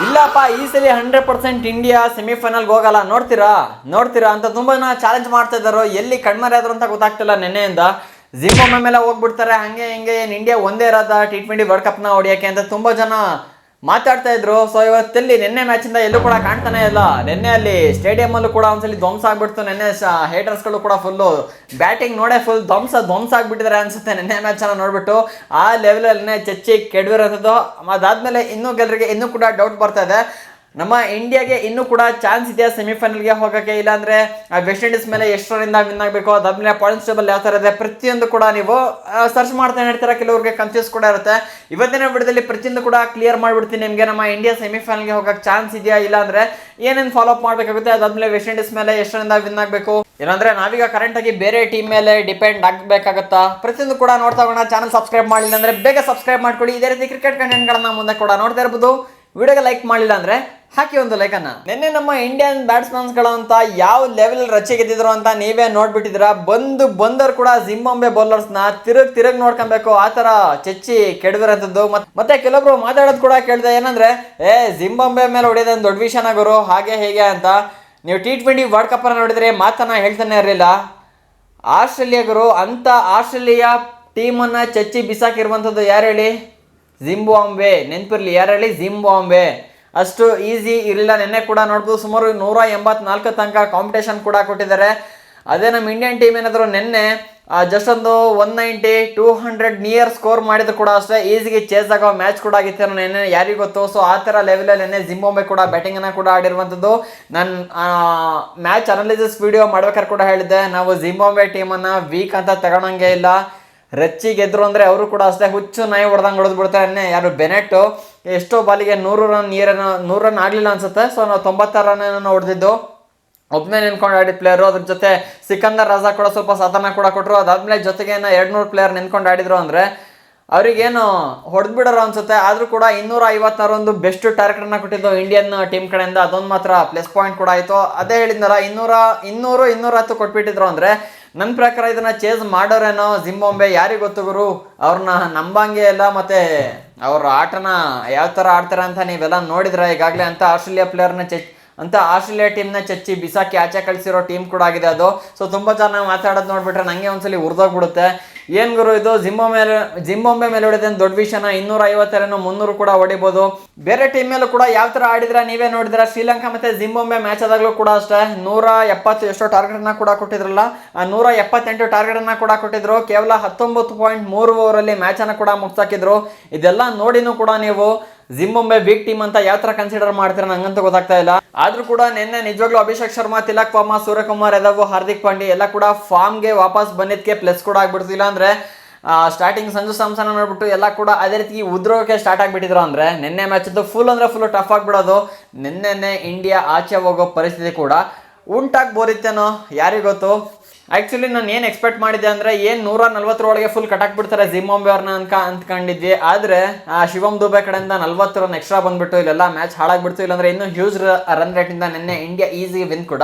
ಇಲ್ಲಪ್ಪ ಈ ಸಲ 100% ಇಂಡಿಯಾ ಸೆಮಿಫೈನಲ್ಗೆ ಹೋಗಲ್ಲ, ನೋಡ್ತೀರಾ ಅಂತ ತುಂಬಾ ಚಾಲೆಂಜ್ ಮಾಡ್ತಾ ಇದ್ದಾರೆ. ಎಲ್ಲಿ ಕಣ್ಮರೆ ಆದ್ರು ಅಂತ ಗೊತ್ತಾಗ್ತಿಲ್ಲ. ನೆನ್ನೆಯಿಂದ ಜಿಂಬಾಬ್ವೆ ಮೇಲೆ ಹೋಗ್ಬಿಡ್ತಾರೆ, ಹಂಗೆ ಹಿಂಗೆ ಏನು ಇಂಡಿಯಾ ಒಂದೇ ಇರೋದ T20 ವರ್ಲ್ಡ್ ಕಪ್ನ ಹೊಡಿಯೋಕ್ಕೆ ಅಂತ ತುಂಬಾ ಜನ ಮಾತಾಡ್ತಾ ಇದ್ರು. ಸೊ ಇವತ್ತೆಲ್ಲಿ ನಿನ್ನೆ ಮ್ಯಾಚಿಂದ ಎಲ್ಲೂ ಕೂಡ ಕಾಣ್ತಾನೆ ಇಲ್ಲ. ನಿನ್ನೆ ಅಲ್ಲಿ ಸ್ಟೇಡಿಯಂ ಅಲ್ಲೂ ಕೂಡ ಒಂದ್ಸಲಿ ಧ್ವಂಸ ಆಗ್ಬಿಡ್ತು. ನಿನ್ನೆ ಹೇಟರ್ಸ್ಗಳು ಕೂಡ ಫುಲ್ಲು ಬ್ಯಾಟಿಂಗ್ ನೋಡೇ ಫುಲ್ ಧ್ವಂಸ ಆಗ್ಬಿಟ್ಟಿದ್ದಾರೆ ಅನ್ಸುತ್ತೆ. ನಿನ್ನೆ ಮ್ಯಾಚ್ ಅನ್ನ ನೋಡ್ಬಿಟ್ಟು ಆ ಲೆವೆಲಲ್ಲಿ ಚಚ್ಚಿ ಕೆಡವಿರೋದು. ಅದಾದ್ಮೇಲೆ ಇನ್ನೂ ಗೆಲ್ಲರಿಗೆ ಇನ್ನೂ ಕೂಡ ಡೌಟ್ ಬರ್ತಾ ಇದೆ. ನಮ್ಮ ಇಂಡಿಯಾಗೆ ಇನ್ನೂ ಕೂಡ ಚಾನ್ಸ್ ಇದೆಯಾ ಸೆಮಿಫೈನಲ್ಗೆ ಹೋಗೋಕ್ಕೆ? ಇಲ್ಲಾಂದ್ರೆ ವೆಸ್ಟ್ ಇಂಡೀಸ್ ಮೇಲೆ ಎಷ್ಟರಿಂದ ವಿನ್ ಆಗಬೇಕು, ಅದಾದ್ಮೇಲೆ ಪಾಯಿಂಟ್ಸ್ ಟೇಬಲ್ ಯಾವ ಥರ ಇದೆ, ಪ್ರತಿಯೊಂದು ಕೂಡ ನೀವು ಸರ್ಚ್ ಮಾಡ್ತಾನೆ ಇರ್ತೀರ. ಕೆಲವ್ರಿಗೆ ಕನ್ಫ್ಯೂಸ್ ಕೂಡ ಇರುತ್ತೆ. ಇವತ್ತಿನ ವಿಡಿಯೋದಲ್ಲಿ ಪ್ರತಿಯೊಂದು ಕೂಡ ಕ್ಲಿಯರ್ ಮಾಡ್ಬಿಡ್ತೀನಿ ನಿಮಗೆ. ನಮ್ಮ ಇಂಡಿಯಾ ಸೆಮಿಫೈನಲ್ಗೆ ಹೋಗೋಕ್ಕೆ ಚಾನ್ಸ್ ಇದೆಯಾ, ಇಲ್ಲಾಂದ್ರೆ ಏನೇನು ಫಾಲೋ ಅಪ್ ಮಾಡಬೇಕಾಗುತ್ತೆ, ಅದಾದ್ಮೇಲೆ ವೆಸ್ಟ್ ಇಂಡೀಸ್ ಮೇಲೆ ಎಷ್ಟರಿಂದ ವಿನ್ ಆಗಬೇಕು, ಇಲ್ಲಾಂದ್ರೆ ನಾವೀಗ ಕರೆಂಟ್ ಆಗಿ ಬೇರೆ ಟೀಮ್ ಮೇಲೆ ಡಿಪೆಂಡ್ ಆಗಬೇಕಾಗತ್ತಾ, ಪ್ರತಿಯೊಂದು ಕೂಡ ನೋಡ್ತಾ ಹೋಗೋಣ. ಚಾನಲ್ ಸಬ್ಸ್ಕ್ರೈಬ್ ಮಾಡಿಲ್ಲ ಅಂದ್ರೆ ಬೇಗ ಸಬ್ಸ್ಕ್ರೈಬ್ ಮಾಡ್ಕೊಳ್ಳಿ. ಇದೇ ರೀತಿ ಕ್ರಿಕೆಟ್ ಕಂಟೆಂಟ್ಗಳನ್ನ ಮುಂದೆ ಕೂಡ ನೋಡ್ತಾ ಇರ್ಬೋದು. ವಿಡಿಯೋಗೆ ಲೈಕ್ ಮಾಡಿಲ್ಲ ಅಂದ್ರೆ ಹಾಕಿ ಒಂದು ಲೈಕ್ ಅನ್ನ. ನಿನ್ನೆ ನಮ್ಮ ಇಂಡಿಯನ್ ಬ್ಯಾಟ್ಸ್ಮನ್ಸ್ಗಳು ಅಂತ ಯಾವ ಲೆವೆಲ್ ರಚೆ ಗೆದ್ದಿದ್ರು ಅಂತ ನೀವೇ ನೋಡ್ಬಿಟ್ಟಿದ್ರ. ಬಂದರು ಕೂಡ ಜಿಂಬಾಬ್ವೆ ಬೌಲರ್ಸ್ನ ತಿರುಗ್ ನೋಡ್ಕೊಬೇಕು, ಆ ತರ ಚಚ್ಚಿ ಕೆಡವಿರೋಂಥದ್ದು. ಮತ್ತೆ ಕೆಲವೊಬ್ರು ಮಾತಾಡೋದು ಕೂಡ ಕೇಳಿದೆ, ಏನಂದ್ರೆ ಜಿಂಬಾಬ್ವೆ ಮೇಲೆ ಹೊಡೆಯೋದೊಂದು ದೊಡ್ಡ ವಿಷಯನ ಗುರು, ಹಾಗೆ ಹೇಗೆ ಅಂತ. ನೀವು T20 ವರ್ಲ್ಡ್ ಕಪ್ ಅನ್ನ ನೋಡಿದ್ರೆ ಮಾತನ್ನ ಹೇಳ್ತಾನೆ ಇರಲಿಲ್ಲ. ಆಸ್ಟ್ರೇಲಿಯಾ ಗುರು, ಅಂತ ಆಸ್ಟ್ರೇಲಿಯಾ ಟೀಮನ್ನ ಚಚ್ಚಿ ಬಿಸಾಕಿರುವಂಥದ್ದು ಯಾರು ಹೇಳಿ? ಜಿಂಬಾಬ್ವೆ. ನೆನಪಿರ್ಲಿ, ಯಾರು ಹೇಳಿ? ಜಿಂಬಾಬ್ವೆ. ಅಷ್ಟು ಈಸಿ ಇರಲಿಲ್ಲ. ನಿನ್ನೆ ಕೂಡ ನೋಡ್ಬೋದು ಸುಮಾರು 184 ತನಕ ಕಾಂಪಿಟೇಷನ್ ಕೂಡ ಕೊಟ್ಟಿದ್ದಾರೆ. ಅದೇ ನಮ್ಮ ಇಂಡಿಯನ್ ಟೀಮ್ ಏನಾದರೂ ನಿನ್ನೆ ಜಸ್ಟ್ ಒಂದು 190 200 ನಿಯರ್ ಸ್ಕೋರ್ ಮಾಡಿದ್ರು ಕೂಡ ಅಷ್ಟೇ ಈಸಿಗೆ ಚೇಸ್ ಆಗೋ ಮ್ಯಾಚ್ ಕೂಡ ಆಗಿತ್ತು ನೆನ್ನೆ, ಯಾರಿಗೂ ಗೊತ್ತು. ಸೊ ಆ ಥರ ಲೆವೆಲಲ್ಲಿ ನೆನ್ನೆ ಜಿಂಬಾಬ್ವೆ ಕೂಡ ಬ್ಯಾಟಿಂಗನ್ನು ಕೂಡ ಆಡಿರುವಂಥದ್ದು. ನಾನು ಮ್ಯಾಚ್ ಅನಾಲಿಸಿಸ್ ವಿಡಿಯೋ ಮಾಡ್ಬೇಕಾದ್ರೆ ಕೂಡ ಹೇಳಿದ್ದೆ, ನಾವು ಜಿಂಬಾಬ್ವೆ ಟೀಮನ್ನು ವೀಕ್ ಅಂತ ತಗೊಳಂಗೆ ಇಲ್ಲ. ರಚ್ಚಿ ಗೆದ್ರು ಅಂದರೆ ಅವರು ಕೂಡ ಅಷ್ಟೇ ಹುಚ್ಚು ನಾಯಿ ಹೊಡೆದಂಗೆ ಹೊಡೆದು ಬಿಡ್ತಾರೆ. ಯಾರು ಬೆನೆಟ್ಟು ಎಷ್ಟೋ ಬಾಲಿಗೆ 100 ರನ್ ಆಗಲಿಲ್ಲ ಅನ್ಸುತ್ತೆ. ಸೊ ನಾವು 96 ರನ್ ಹೊಡೆದಿದ್ದು, ಒಬ್ಬನೇ ನೆನ್ಕೊಂಡು ಆಡಿದ ಪ್ಲೇಯರು. ಅದ್ರ ಜೊತೆ ಸಿಕಂದರ್ ರಾಜಾ ಕೂಡ ಸ್ವಲ್ಪ ಸಾಧನ ಕೂಡ ಕೊಟ್ಟರು. ಅದಾದ್ಮೇಲೆ ಜೊತೆಗೆ 200 ಪ್ಲೇಯರ್ ನೆನ್ಕೊಂಡು ಆಡಿದ್ರು ಅಂದರೆ ಅವ್ರಿಗೇನು ಹೊಡೆದ್ಬಿಡೋರು ಅನ್ಸುತ್ತೆ. ಆದರೂ ಕೂಡ 256 ಒಂದು ಬೆಸ್ಟ್ ಟಾರ್ಗೆಟನ್ನು ಕೊಟ್ಟಿದ್ದು ಇಂಡಿಯನ್ ಟೀಮ್ ಕಡೆಯಿಂದ. ಅದೊಂದು ಮಾತ್ರ ಪ್ಲಸ್ ಪಾಯಿಂಟ್ ಕೂಡ ಆಯಿತು. ಅದೇ ಹೇಳಿದ್ನಲ್ಲ, 210 ಕೊಟ್ಬಿಟ್ಟಿದ್ರು ಅಂದರೆ ನನ್ನ ಪ್ರಕಾರ ಇದನ್ನ ಚೇಸ್ ಮಾಡೋರೇನೋ ಜಿಂಬಾಬ್ವೆ, ಯಾರಿಗೆ ಗೊತ್ತು ಗುರು. ಅವ್ರನ್ನ ನಂಬಂಗೆ ಇಲ್ಲ, ಮತ್ತೆ ಅವ್ರ ಆಟನ ಯಾವ ಥರ ಆಡ್ತಾರೆ ಅಂತ ನೀವೆಲ್ಲ ನೋಡಿದ್ರೆ ಈಗಾಗಲೇ. ಅಂತ ಆಸ್ಟ್ರೇಲಿಯಾ ಟೀಮ್ನ ಚಚ್ಚಿ ಬಿಸಾಕಿ ಆಚೆ ಕಳಿಸಿರೋ ಟೀಮ್ ಕೂಡ ಆಗಿದೆ ಅದು. ಸೊ ತುಂಬ ಜನ ಮಾತಾಡೋದು ನೋಡ್ಬಿಟ್ರೆ ನನಗೆ ಒಂದ್ಸಲಿ ಉರ್ದೋಗ್ಬಿಡುತ್ತೆ. ಏನು ಗುರು ಇದು, ಜಿಂಬಾಬ್ವೆ ಮೇಲೆ ಹೊಡೆದೇನು ದೊಡ್ಡ ವಿಷಯನ? 250 300 ಕೂಡ ಹೊಡಿಬೋದು. ಬೇರೆ ಟೀಮ್ ಮೇಲೂ ಕೂಡ ಯಾವ ಥರ ಆಡಿದ್ರೆ ನೀವೇ ನೋಡಿದ್ರೆ. ಶ್ರೀಲಂಕಾ ಮತ್ತು ಜಿಂಬಾಬ್ವೆ ಮ್ಯಾಚ್ ಆದಾಗಲೂ ಕೂಡ ಅಷ್ಟೇ 170 ಎಷ್ಟೋ ಟಾರ್ಗೆಟನ್ನು ಕೂಡ ಕೊಟ್ಟಿದ್ರಲ್ಲ, 178 ಟಾರ್ಗೆಟನ್ನು ಕೂಡ ಕೊಟ್ಟಿದ್ರು. ಕೇವಲ 19.3 ಓವರಲ್ಲಿ ಮ್ಯಾಚನ್ನು ಕೂಡ ಮುಗಿಸಾಕಿದ್ರು. ಇದೆಲ್ಲ ನೋಡಿನೂ ಕೂಡ ನೀವು ಜಿಂಬಾಬ್ವೆ ವೀಕ್ ಟೀಮ್ ಅಂತ ಯಾವ ಥರ ಕನ್ಸಿಡರ್ ಮಾಡ್ತೀರಾ ನಂಗಂತೂ ಗೊತ್ತಾಗ್ತಾ ಇಲ್ಲ. ಆದ್ರೂ ಕೂಡ ನಿನ್ನೆ ನಿಜವಾಗ್ಲೂ ಅಭಿಷೇಕ್ ಶರ್ಮಾ, ತಿಲಕ್ ವರ್ಮಾ, ಸೂರ್ಯಕುಮಾರ್ ಯಾದವ್, ಹಾರ್ದಿಕ್ ಪಾಂಡ್ಯ ಎಲ್ಲ ಕೂಡ ಫಾರ್ಮ್ಗೆ ವಾಪಸ್ ಬಂದಿದ್ದಕ್ಕೆ ಪ್ಲಸ್ ಕೂಡ ಆಗ್ಬಿಡ್ತು. ಇಲ್ಲ ಅಂದ್ರೆ ಸ್ಟಾರ್ಟಿಂಗ್ ಸಂಜು ಸ್ಯಾಮ್ಸನ್ ನೋಡ್ಬಿಟ್ಟು ಎಲ್ಲ ಕೂಡ ಅದೇ ರೀತಿ ಉದ್ರೋಗಕ್ಕೆ ಸ್ಟಾರ್ಟ್ ಆಗಿಬಿಟ್ಟಿದ್ರು. ಅಂದ್ರೆ ನಿನ್ನೆ ಮ್ಯಾಚ್ ಫುಲ್ ಟಫ್ ಆಗಿಬಿಡೋದು. ನಿನ್ನೆ ಇಂಡಿಯಾ ಆಚೆ ಹೋಗೋ ಪರಿಸ್ಥಿತಿ ಕೂಡ ಉಂಟಾಗ್ಬೋದಿತ್ತೇನೋ, ಯಾರಿಗೂ ಗೊತ್ತು. ಆ್ಯಕ್ಚುಲಿ ನಾನು ಏನು ಎಕ್ಸ್ಪೆಕ್ಟ್ ಮಾಡಿದ್ದೆ ಅಂದರೆ, ಏನು 140 ಒಳಗೆ ಫುಲ್ ಕಟ್ಟಾಕ್ಬಿಡ್ತಾರೆ ಜಿಂಬಾಬ್ವೆ ಅವ್ರನ್ನ ಅಂದ್ಕೊಂಡಿದ್ವಿ. ಆದರೆ ಶಿವಮ್ ದುಬೆ ಕಡೆಯಿಂದ 40 ರನ್ ಎಕ್ಸ್ಟ್ರಾ ಬಂದ್ಬಿಟ್ಟು ಇಲ್ಲೆಲ್ಲ ಮ್ಯಾಚ್ ಹಾಳಾಗ್ಬಿಡ್ತು. ಇಲ್ಲಾಂದ್ರೆ ಇನ್ನೂ ಹ್ಯೂಜ್ ರನ್ ರೇಟಿಂದ ನಿನ್ನೆ ಇಂಡಿಯಾ ಈಸಿ ವಿನ್ ಕೂಡ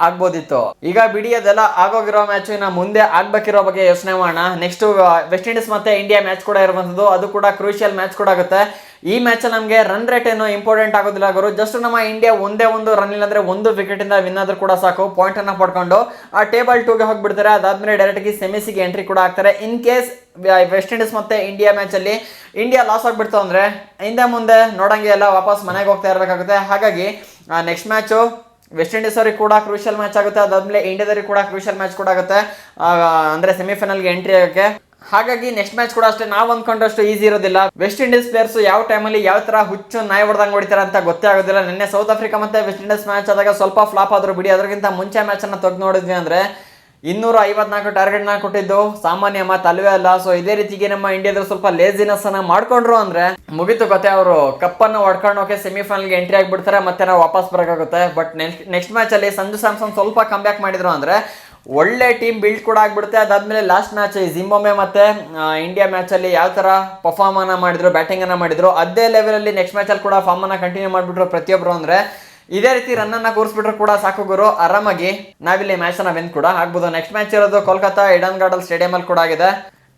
ಆಗ್ಬೋದಿತ್ತು. ಈಗ ಬಿಡಿ, ಅದೆಲ್ಲ ಆಗೋಗಿರೋ ಮ್ಯಾಚ್. ಇನ್ನು ಮುಂದೆ ಆಗ್ಬೇಕಿರೋ ಬಗ್ಗೆ ಯೋಚನೆ ಮಾಡೋಣ. ನೆಕ್ಸ್ಟ್ ವೆಸ್ಟ್ ಇಂಡೀಸ್ ಮತ್ತೆ ಇಂಡಿಯಾ ಮ್ಯಾಚ್ ಕೂಡ ಇರುವಂಥದ್ದು, ಅದು ಕೂಡ ಕ್ರೂಷಿಯಲ್ ಮ್ಯಾಚ್ ಕೂಡ ಆಗುತ್ತೆ. ಈ ಮ್ಯಾಚ್ ನಮಗೆ ರನ್ ರೇಟ್ ಏನು ಇಂಪಾರ್ಟೆಂಟ್ ಆಗೋದಿಲ್ಲ ಗುರು. ಜಸ್ಟ್ ನಮ್ಮ ಇಂಡಿಯಾ ಒಂದೇ ಒಂದು ರನ್ ಇಲ್ಲಾಂದ್ರೆ 1 ವಿಕೆಟಿಂದ ವಿನ್ ಆದ್ರೂ ಕೂಡ ಸಾಕು, ಪಾಯಿಂಟ್ ಅನ್ನ ಪಡ್ಕೊಂಡು ಆ ಟೇಬಲ್ 2ಗೆ ಹೋಗ್ಬಿಡ್ತಾರೆ. ಅದಾದ್ಮೇಲೆ ಡೈರೆಕ್ಟಾಗಿ ಸೆಮಿಸಿಗೆ ಎಂಟ್ರಿ ಕೂಡ ಆಗ್ತಾರೆ. ಇನ್ ಕೇಸ್ ವೆಸ್ಟ್ ಇಂಡೀಸ್ ಮತ್ತೆ ಇಂಡಿಯಾ ಮ್ಯಾಚಲ್ಲಿ ಇಂಡಿಯಾ ಲಾಸ್ ಆಗಿಬಿಡ್ತು ಅಂದರೆ ಹಿಂದೆ ಮುಂದೆ ನೋಡಂಗೆ ಎಲ್ಲ ವಾಪಸ್ ಮನೆಗೆ ಹೋಗ್ತಾ ಇರಬೇಕಾಗುತ್ತೆ. ಹಾಗಾಗಿ ನೆಕ್ಸ್ಟ್ ಮ್ಯಾಚು ವೆಸ್ಟ್ ಇಂಡೀಸ್ ಅವ್ರಿಗೆ ಕೂಡ ಕ್ರೂಷಿಯಲ್ ಮ್ಯಾಚ್ ಆಗುತ್ತೆ. ಅದಾದ್ಮೇಲೆ ಇಂಡಿಯಾದವ್ರಿಗೆ ಕೂಡ ಕ್ರೂಷಿಯಲ್ ಮ್ಯಾಚ್ ಕೂಡ ಆಗುತ್ತೆ, ಅಂದರೆ ಸೆಮಿಫೈನಲ್ಗೆ ಎಂಟ್ರಿ ಆಗೋಕ್ಕೆ. ಹಾಗಾಗಿ ನೆಕ್ಸ್ಟ್ ಮ್ಯಾಚ್ ಕೂಡ ಅಷ್ಟೇ ನಾವು ಅಂದ್ಕೊಂಡಷ್ಟು ಈಸಿ ಇರೋದಿಲ್ಲ. ವೆಸ್ಟ್ ಇಂಡೀಸ್ ಪ್ಲೇಯರ್ಸ್ ಯಾವ ಟೈಮಲ್ಲಿ ಯಾವ ಥರ ಹುಚ್ಚು ನಾಯಿ ಹೊಡೆದಂಗೆ ಹೊಡಿತಾರೆ ಅಂತ ಗೊತ್ತೇ ಆಗೋದಿಲ್ಲ. ನಿನ್ನೆ ಸೌತ್ ಆಫ್ರಿಕಾ ಮತ್ತು ವೆಸ್ಟ್ ಇಂಡೀಸ್ ಮ್ಯಾಚ್ ಆದಾಗ ಸ್ವಲ್ಪ ಫ್ಲಾಪ್ ಆದರೂ ಬಿಡಿ, ಅದಕ್ಕಿಂತ ಮುಂಚೆ ಮ್ಯಾಚನ್ನು ತೆಗೆದು ನೋಡಿದ್ವಿ ಅಂದರೆ 254 ಟಾರ್ಗೆಟ್ನ ಕೊಟ್ಟಿದ್ದು ಸಾಮಾನ್ಯ ಮಾತು ಅಲ್ವೇ ಅಲ್ಲ. ಸೊ ಇದೇ ರೀತಿಗೆ ನಮ್ಮ ಇಂಡಿಯಾದಲ್ಲಿ ಸ್ವಲ್ಪ ಲೇಜಿನೆಸ್ ಅನ್ನ ಮಾಡ್ಕೊಂಡ್ರು ಅಂದ್ರೆ ಮುಗಿತು ಕತೆ. ಅವರು ಕಪ್ಪನ್ನು ಹೊಡ್ಕೊಂಡು ಹೋಗಿ ಸೆಮಿಫೈನಲ್ಗೆ ಎಂಟ್ರಿ ಆಗಿಬಿಡ್ತಾರೆ, ಮತ್ತೆ ನಾವು ವಾಪಸ್ ಬರೋಕ್ಕಾಗುತ್ತೆ. ಬಟ್ ನೆಕ್ಸ್ಟ್ ಮ್ಯಾಚಲ್ಲಿ ಸಂಜು ಸ್ಯಾಮ್ಸನ್ ಸ್ವಲ್ಪ ಕಮ್ ಬ್ಯಾಕ್ ಮಾಡಿದ್ರು ಅಂದರೆ ಒಳ್ಳೆ ಟೀಮ್ ಬಿಲ್ಡ್ ಕೂಡ ಆಗಿಬಿಡುತ್ತೆ. ಅದಾದಮೇಲೆ ಲಾಸ್ಟ್ ಮ್ಯಾಚ್ ಜಿಂಬಾಬ್ವೆ ಮತ್ತು ಇಂಡಿಯಾ ಮ್ಯಾಚಲ್ಲಿ ಯಾವ ಥರ ಪರ್ಫಾರ್ಮನ್ನು ಮಾಡಿದ್ರು, ಬ್ಯಾಟಿಂಗನ್ನು ಮಾಡಿದ್ರು, ಅದೇ ಲೆವೆಲಲ್ಲಿ ನೆಕ್ಸ್ಟ್ ಮ್ಯಾಚಲ್ಲಿ ಕೂಡ ಫಾರ್ಮನ್ನು ಕಂಟಿನ್ಯೂ ಮಾಡಿಬಿಟ್ರು ಪ್ರತಿಯೊಬ್ಬರು. ಅಂದರೆ ಇದೇ ರೀತಿ ರನ್ನನ್ನು ಕೂರಿಸ್ಬಿಟ್ರು ಕೂಡ ಸಾಕು ಗುರು, ಆರಾಮಾಗಿ ನಾವಿಲ್ಲಿ ಮ್ಯಾಚನ್ನು ವಿನ್ ಕೂಡ ಆಗ್ಬೋದು. ನೆಕ್ಸ್ಟ್ ಮ್ಯಾಚ್ ಇರೋದು ಕೋಲ್ಕತ್ತಾ ಈಡನ್ ಗಾರ್ಡನ್ ಸ್ಟೇಡಿಯಮಲ್ಲಿ ಕೂಡ ಆಗಿದೆ.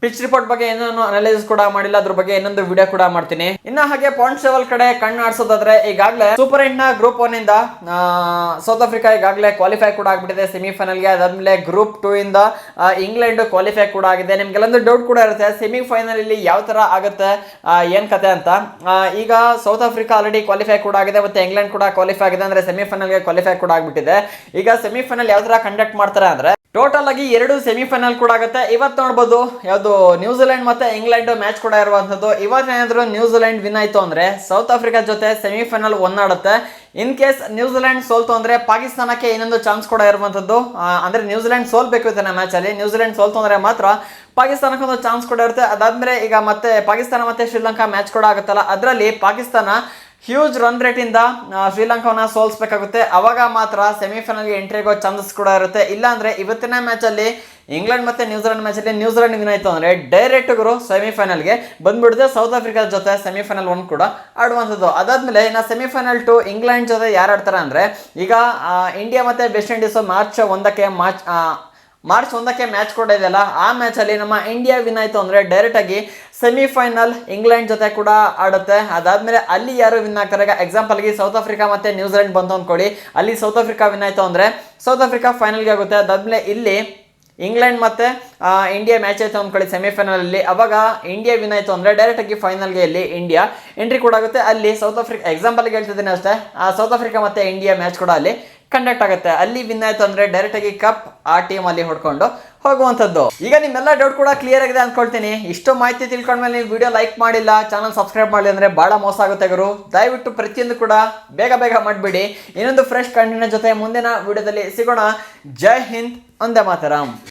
ಪಿಚ್ ರಿಪೋರ್ಟ್ ಬಗ್ಗೆ ಏನೇನು ಅನಾಲಿಸಿಸ್ ಕೂಡ ಮಾಡಿಲ್ಲ, ಅದ್ರ ಬಗ್ಗೆ ಇನ್ನೊಂದು ವಿಡಿಯೋ ಕೂಡ ಮಾಡ್ತೀನಿ. ಇನ್ನ ಹಾಗೆ ಪಾಯಿಂಟ್ಸ್ ಲೆವೆಲ್ ಕಡೆ ಕಣ್ಣು ಆಡ್ಸೋದಾದ್ರೆ ಈಗಾಗಲೇ ಸೂಪರ್ 8 ನ ಗ್ರೂಪ್ 1 ಇಂದ ಸೌತ್ ಆಫ್ರಿಕಾ ಈಗಾಗಲೇ ಕ್ವಾಲಿಫೈ ಕೂಡ ಆಗ್ಬಿಟ್ಟಿದೆ ಸೆಮಿಫೈನಲ್ಗೆ. ಅದಾದ್ಮೇಲೆ ಗ್ರೂಪ್ 2 ಇಂದ ಇಂಗ್ಲೆಂಡ್ ಕ್ವಾಲಿಫೈ ಕೂಡ ಆಗಿದೆ. ನಿಮ್ಗೆಲ್ಲೊಂದು ಡೌಟ್ ಕೂಡ ಇರುತ್ತೆ, ಸೆಮಿಫೈನಲ್ ಇಲ್ಲಿ ಯಾವ ತರ ಆಗುತ್ತೆ ಏನ್ ಕತೆ ಅಂತ. ಈಗ ಸೌತ್ ಆಫ್ರಿಕಾ ಆಲ್ರೆಡಿ ಕ್ವಾಲಿಫೈ ಕೂಡ ಆಗಿದೆ, ಮತ್ತೆ ಇಂಗ್ಲೆಂಡ್ ಕೂಡ ಕ್ವಾಲಿಫೈ ಆಗಿದೆ, ಅಂದ್ರೆ ಸೆಮಿಫೈನಲ್ಗೆ ಕ್ವಾಲಿಫೈ ಕೂಡ ಆಗ್ಬಿಟ್ಟಿದೆ. ಈಗ ಸೆಮಿಫೈನಲ್ ಯಾವ ತರ ಕಂಡಕ್ಟ್ ಮಾಡ್ತಾರೆ ಅಂದ್ರೆ ಟೋಟಲ್ ಆಗಿ 2 ಸೆಮಿಫೈನಲ್ ಕೂಡ ಆಗುತ್ತೆ. ಇವತ್ತು ನೋಡ್ಬೋದು ಯಾವುದು ನ್ಯೂಜಿಲೆಂಡ್ ಮತ್ತೆ ಇಂಗ್ಲೆಂಡ್ ಮ್ಯಾಚ್ ಕೂಡ ಇರುವಂತದ್ದು. ಇವತ್ತೇನಾದ್ರೂ ನ್ಯೂಜಿಲೆಂಡ್ ವಿನ್ ಆಯ್ತು ಅಂದ್ರೆ ಸೌತ್ ಆಫ್ರಿಕಾ ಜೊತೆ ಸೆಮಿಫೈನಲ್ ಆಡುತ್ತೆ. ಇನ್ ಕೇಸ್ ನ್ಯೂಜಿಲೆಂಡ್ ಸೋಲ್ತು ಅಂದ್ರೆ ಪಾಕಿಸ್ತಾನಕ್ಕೆ ಇನ್ನೊಂದು ಚಾನ್ಸ್ ಕೂಡ ಇರುವಂತದ್ದು. ಅಂದ್ರೆ ನ್ಯೂಜಿಲೆಂಡ್ ಸೋಲ್ಬೇಕು ಇದನ್ನ ಮ್ಯಾಚ್ ಅಲ್ಲಿ. ನ್ಯೂಜಿಲೆಂಡ್ ಸೋಲ್ತು ಅಂದ್ರೆ ಮಾತ್ರ ಪಾಕಿಸ್ತಾನಕ್ಕೆ ಒಂದು ಚಾನ್ಸ್ ಕೂಡ ಇರುತ್ತೆ. ಅದಾದ್ಮೇಲೆ ಈಗ ಮತ್ತೆ ಪಾಕಿಸ್ತಾನ ಮತ್ತೆ ಶ್ರೀಲಂಕಾ ಮ್ಯಾಚ್ ಕೂಡ ಆಗುತ್ತಲ್ಲ, ಅದರಲ್ಲಿ ಪಾಕಿಸ್ತಾನ ಹ್ಯೂಜ್ ರನ್ ರೇಟ್ ಇಂದ ಶ್ರೀಲಂಕಾವನ್ನ ಸೋಲ್ಸ್ಬೇಕಾಗುತ್ತೆ. ಅವಾಗ ಮಾತ್ರ ಸೆಮಿಫೈನಲ್ಗೆ ಎಂಟ್ರಿ ಆಗೋ ಚಾನ್ಸಸ್ ಕೂಡ ಇರುತ್ತೆ. ಇಲ್ಲ ಅಂದ್ರೆ ಇವತ್ತಿನ ಮ್ಯಾಚ್ ಅಲ್ಲಿ ಇಂಗ್ಲೆಂಡ್ ಮತ್ತೆ ನ್ಯೂಜಿಲೆಂಡ್ ಮ್ಯಾಚ್ ಅಲ್ಲಿ ನ್ಯೂಜಿಲೆಂಡ್ ವಿನ್ ಆಯ್ತು ಅಂದ್ರೆ ಡೈರೆಕ್ಟ್ ಸೆಮಿಫೈನಲ್ಗೆ ಬಂದ್ಬಿಡುತ್ತೆ. ಸೌತ್ ಆಫ್ರಿಕಾ ಜೊತೆ ಸೆಮಿಫೈನಲ್ 1 ಕೂಡ ಆಡುವಂಥದ್ದು. ಅದಾದ್ಮೇಲೆ ಇನ್ನು ಸೆಮಿಫೈನಲ್ 2 ಇಂಗ್ಲೆಂಡ್ ಜೊತೆ ಯಾರು ಆಡ್ತಾರೆ ಅಂದ್ರೆ ಈಗ ಇಂಡಿಯಾ ಮತ್ತೆ ವೆಸ್ಟ್ ಇಂಡೀಸ್ ಮಾರ್ಚ್ 1ಕ್ಕೆ ಮ್ಯಾಚ್ ಕೂಡ ಇದೆಯಲ್ಲ, ಆ ಮ್ಯಾಚ್ ಅಲ್ಲಿ ನಮ್ಮ ಇಂಡಿಯಾ ವಿನ್ ಆಯ್ತು ಅಂದ್ರೆ ಡೈರೆಕ್ಟ್ ಆಗಿ ಸೆಮಿಫೈನಲ್ ಇಂಗ್ಲೆಂಡ್ ಜೊತೆ ಕೂಡ ಆಡುತ್ತೆ. ಅದಾದ್ಮೇಲೆ ಅಲ್ಲಿ ಯಾರು ವಿನ್ ಆಗ್ತಾರೆ, ಈಗ ಎಕ್ಸಾಂಪಲ್ ಗೆ ಸೌತ್ ಆಫ್ರಿಕಾ ಮತ್ತೆ ನ್ಯೂಜಿಲೆಂಡ್ ಬಂತು ಅಂದ್ಕೊಳ್ಳಿ, ಅಲ್ಲಿ ಸೌತ್ ಆಫ್ರಿಕಾ ವಿನ್ ಆಯ್ತು ಅಂದ್ರೆ ಸೌತ್ ಆಫ್ರಿಕಾ ಫೈನಲ್ಗೆ ಆಗುತ್ತೆ. ಅದಾದ್ಮೇಲೆ ಇಲ್ಲಿ ಇಂಗ್ಲೆಂಡ್ ಮತ್ತೆ ಇಂಡಿಯಾ ಮ್ಯಾಚ್ ಆಯ್ತು ಅಂದ್ಕೊಳ್ಳಿ ಸೆಮಿಫೈನಲ್ ಅಲ್ಲಿ, ಅವಾಗ ಇಂಡಿಯಾ ವಿನ್ ಆಯ್ತು ಅಂದ್ರೆ ಡೈರೆಕ್ಟ್ ಆಗಿ ಫೈನಲ್ಗೆ ಇಲ್ಲಿ ಇಂಡಿಯಾ ಎಂಟ್ರಿ ಕೂಡ ಆಗುತ್ತೆ. ಅಲ್ಲಿ ಸೌತ್ ಆಫ್ರಿಕಾ ಎಕ್ಸಾಂಪಲ್ ಹೇಳ್ತಿದ್ದೀನಿ ಅಷ್ಟೇ, ಸೌತ್ ಆಫ್ರಿಕಾ ಮತ್ತೆ ಇಂಡಿಯಾ ಮ್ಯಾಚ್ ಕೂಡ ಅಲ್ಲಿ ಕಂಡಕ್ಟ್ ಆಗುತ್ತೆ. ಅಲ್ಲಿ ವಿನ್ ಆಯ್ತು ಅಂದ್ರೆ ಡೈರೆಕ್ಟ್ ಆಗಿ ಕಪ್ ಆ ಟೀಮ್ ಅಲ್ಲಿ ಹೊಡ್ಕೊಂಡು ಹೋಗುವಂಥದ್ದು. ಈಗ ನಿಮ್ಮೆಲ್ಲ ಡೌಟ್ ಕೂಡ ಕ್ಲಿಯರ್ ಆಗಿದೆ ಅನ್ಕೊಳ್ತೀನಿ. ಇಷ್ಟು ಮಾಹಿತಿ ತಿಳ್ಕೊಂಡ್ಮೇಲೆ ನೀವು ವಿಡಿಯೋ ಲೈಕ್ ಮಾಡಿಲ್ಲ, ಚಾನಲ್ ಸಬ್ಸ್ಕ್ರೈಬ್ ಮಾಡಲಿ ಅಂದ್ರೆ ಬಹಳ ಮೋಸ ಆಗುತ್ತೆ ಗುರು. ದಯವಿಟ್ಟು ಪ್ರತಿಯೊಂದು ಕೂಡ ಬೇಗ ಮಾಡಬೇಡಿ. ಇನ್ನೊಂದು ಫ್ರೆಶ್ ಕಂಟೆಂಟ್ ಜೊತೆ ಮುಂದಿನ ವಿಡಿಯೋದಲ್ಲಿ ಸಿಗೋಣ. ಜೈ ಹಿಂದ್, ಒಂದೇ ಮಾತರಂ.